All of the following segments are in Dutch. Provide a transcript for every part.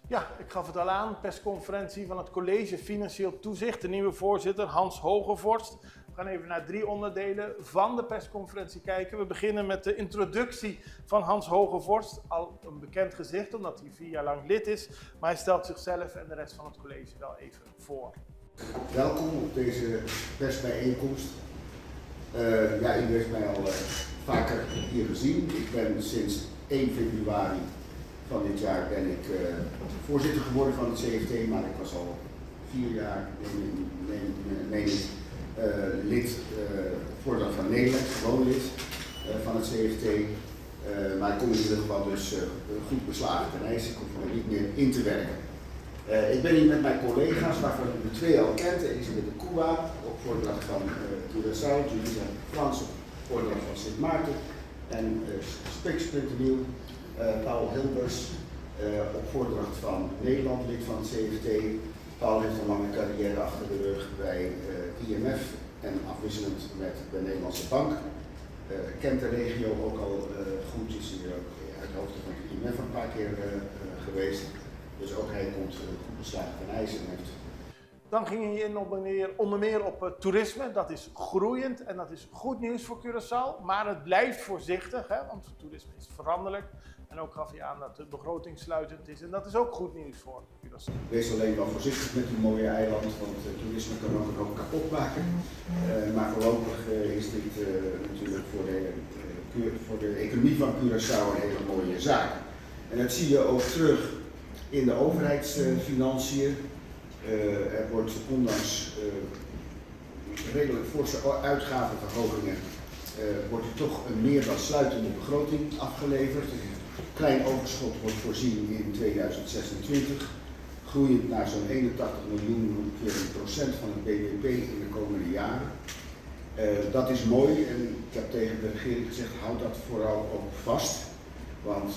Ja, ik gaf het al aan, persconferentie van het College Financieel Toezicht, de nieuwe voorzitter Hans Hogevorst. We gaan even naar 3 onderdelen van de persconferentie kijken. We beginnen met de introductie van Hans Hogevorst, al een bekend gezicht omdat hij 4 jaar lang lid is, maar hij stelt zichzelf en de rest van het college wel even voor. Welkom op deze persbijeenkomst. U heeft mij al vaker hier gezien. Ik ben sinds 1 februari van dit jaar voorzitter geworden van het CFT, maar ik was al 4 jaar lid voordat van Nederland, gewoon lid van het CFT. Maar ik kom in ieder geval dus goed beslagen ten ijs. Ik hoef er niet meer in te werken. Ik ben hier met mijn collega's, waarvan u de 2 al kent. Elisabeth Koua, op voordracht van Curaçao, Julissa Frans op voordracht van Sint Maarten. En Spix.nieuw, Paul Hilbers, op voordracht van Nederland, lid van het CFT. Paul heeft een lange carrière achter de rug bij IMF en afwisselend met de Nederlandse Bank. Kent de regio ook al goed, is hier ook uit de hoofde van het IMF een paar keer geweest. Dus ook hij komt goed beslagen ten ijs en heeft. Dan ging hij in onder meer op toerisme. Dat is groeiend en dat is goed nieuws voor Curaçao. Maar het blijft voorzichtig, hè, want toerisme is veranderlijk. En ook gaf hij aan dat de begroting sluitend is. En dat is ook goed nieuws voor Curaçao. Wees alleen wel voorzichtig met die mooie eiland, want toerisme kan ook een hoop kapot maken. Maar voorlopig is dit natuurlijk voor de economie van Curaçao een hele mooie zaak. En dat zie je ook terug in de overheidsfinanciën. Er wordt ondanks redelijk forse uitgavenverhogingen wordt er toch een meer dan sluitende begroting afgeleverd. Een klein overschot wordt voorzien in 2026, groeiend naar zo'n 81 miljoen, ongeveer 1% van het BBP in de komende jaren. Dat is mooi en ik heb tegen de regering gezegd, houd dat vooral ook vast. Want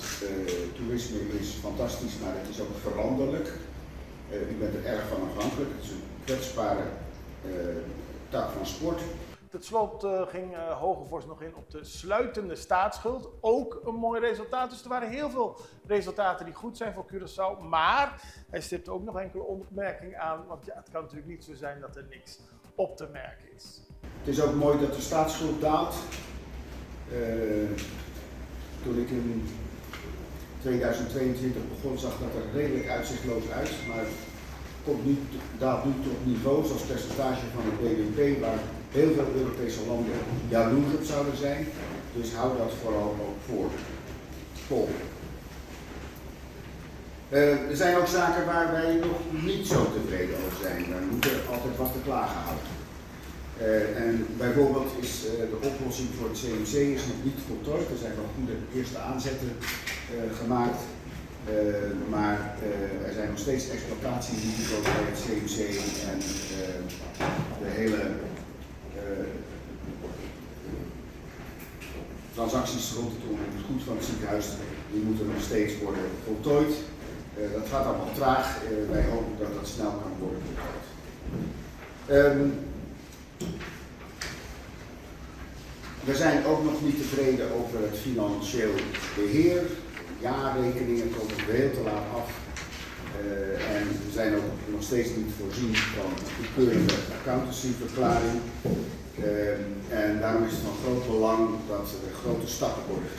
toerisme is fantastisch, maar het is ook veranderlijk. U bent er erg van afhankelijk. Het is een kwetsbare tak van sport. Tot slot ging Hogevorst nog in op de sluitende staatsschuld. Ook een mooi resultaat. Dus er waren heel veel resultaten die goed zijn voor Curaçao. Maar hij stipte ook nog enkele opmerkingen aan. Want ja, het kan natuurlijk niet zo zijn dat er niks op te merken is. Het is ook mooi dat de staatsschuld daalt. Toen ik in 2022 begon, zag dat er redelijk uitzichtloos uit, maar daalt nu tot niveaus als percentage van het BBP waar heel veel Europese landen jaloers op zouden zijn. Dus hou dat vooral ook vol. Er zijn ook zaken waar wij nog niet zo tevreden over zijn. Daar moet er altijd wat te klagen houden. En bijvoorbeeld is de oplossing voor het CMC is nog niet voltooid. Er zijn wel goede eerste aanzetten gemaakt, maar er zijn nog steeds exploitatierisico's bij het CMC en de hele transacties rondom het goed van het ziekenhuis, die moeten nog steeds worden voltooid. Dat gaat allemaal traag. Wij hopen dat dat snel kan worden voltooid. We zijn ook nog niet tevreden over het financieel beheer. Jaarrekeningen komen veel te laat af. En we zijn ook nog steeds niet voorzien van een goedkeurende accountancyverklaring. En daarom is het van groot belang dat er grote stappen worden